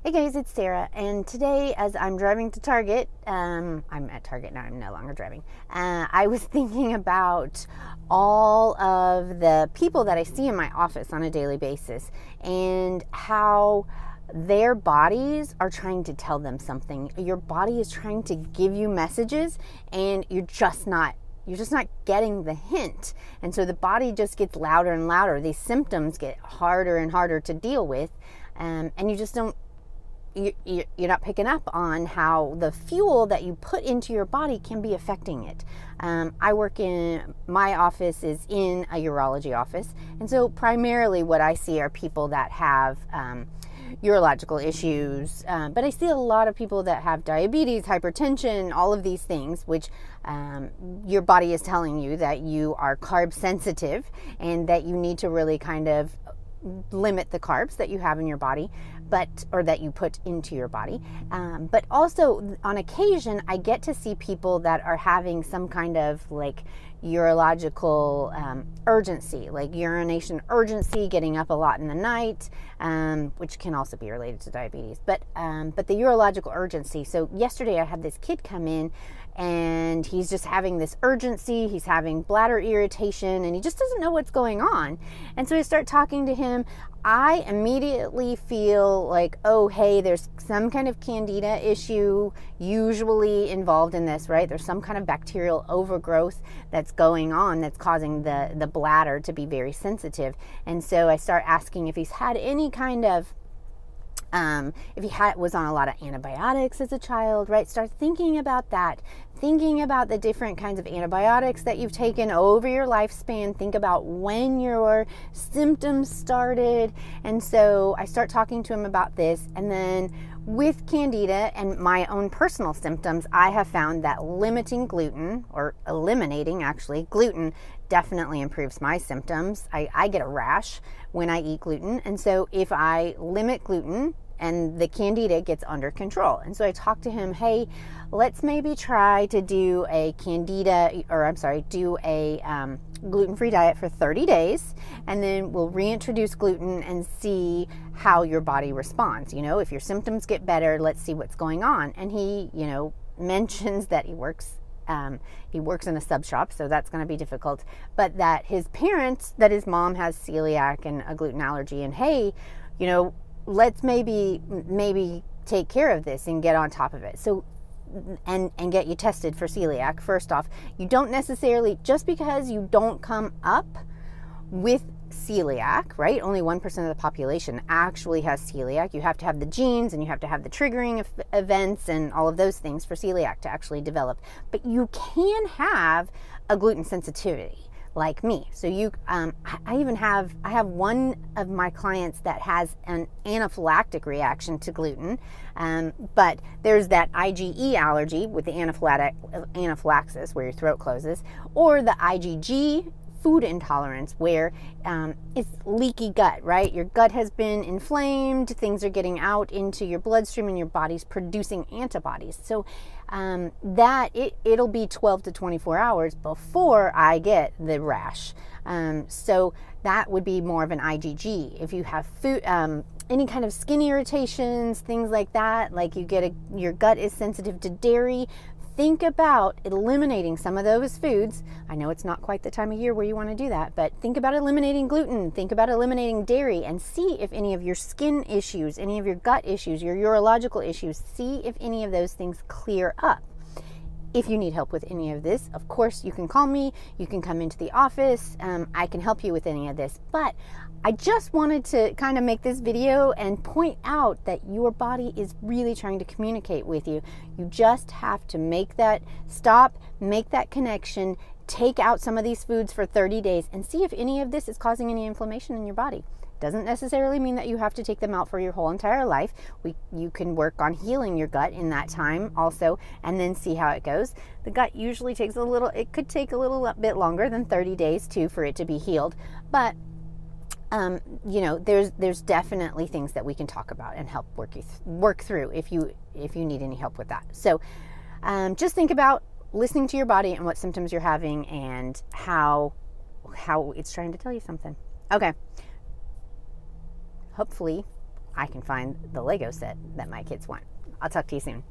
Hey guys, it's Sarah, and today as I'm driving to Target, I'm at Target now, I'm no longer driving, I was thinking about all of the people that I see in my office on a daily basis and how their bodies are trying to tell them something. Your body is trying to give you messages and you're just not getting the hint. And so the body just gets louder and louder. These symptoms get harder and harder to deal with. And you just don't you're not picking up on how the fuel that you put into your body can be affecting it. I work in, my office is in a urology office, and so primarily what I see are people that have urological issues, but I see a lot of people that have diabetes, hypertension, all of these things, which your body is telling you that you are carb sensitive and that you need to really kind of limit the carbs that you have in your body, or that you put into your body. But also on occasion, I get to see people that are having some kind of like urological urgency, like urination urgency, getting up a lot in the night, which can also be related to diabetes. But the urological urgency. So yesterday I had this kid come in and he's just having this urgency. He's having bladder irritation and he just doesn't know what's going on. And so I start talking to him. I immediately feel like, oh, hey, there's some kind of candida issue usually involved in this, right? There's some kind of bacterial overgrowth that's going on that's causing the bladder to be very sensitive. And so I start asking if he's had any kind of if he was on a lot of antibiotics as a child, right? Start thinking about that. Thinking about the different kinds of antibiotics that you've taken over your lifespan. Think about when your symptoms started. And so I start talking to him about this. And then with candida and my own personal symptoms, I have found that limiting gluten, or eliminating actually gluten, definitely improves my symptoms. I get a rash when I eat gluten. And so if I limit gluten, and the candida gets under control. And so I talked to him, hey, let's maybe try to do a gluten-free diet for 30 days, and then we'll reintroduce gluten and see how your body responds. You know, if your symptoms get better, let's see what's going on. And he, mentions that he works in a sub shop, so that's going to be difficult, but that his mom has celiac and a gluten allergy, and hey, let's maybe take care of this and get on top of it. So, and get you tested for celiac. First off, you don't necessarily, just because you don't come up with celiac, right? Only 1% of the population actually has celiac. You have to have the genes and you have to have the triggering events and all of those things for celiac to actually develop. But you can have a gluten sensitivity like me. So I have one of my clients that has an anaphylactic reaction to gluten, but there's that IgE allergy with the anaphylaxis where your throat closes, or the IgG food intolerance where it's leaky gut, right? Your gut has been inflamed, things are getting out into your bloodstream and your body's producing antibodies. So it'll be 12 to 24 hours before I get the rash. So that would be more of an IgG. If you have food, any kind of skin irritations, things like that, like your gut is sensitive to dairy, think about eliminating some of those foods. I know it's not quite the time of year where you want to do that, but think about eliminating gluten, think about eliminating dairy, and see if any of your skin issues, any of your gut issues, your urological issues, see if any of those things clear up. If you need help with any of this, of course, you can call me, you can come into the office, I can help you with any of this. But I just wanted to kind of make this video and point out that your body is really trying to communicate with you. You just have to make that stop, make that connection, take out some of these foods for 30 days and see if any of this is causing any inflammation in your body. Doesn't necessarily mean that you have to take them out for your whole entire life. You can work on healing your gut in that time also, and then see how it goes. The gut usually takes it could take a little bit longer than 30 days too for it to be healed. But there's definitely things that we can talk about and help work through if you need any help with that. So just think about listening to your body and what symptoms you're having and how it's trying to tell you something. Okay. Hopefully I can find the Lego set that my kids want. I'll talk to you soon.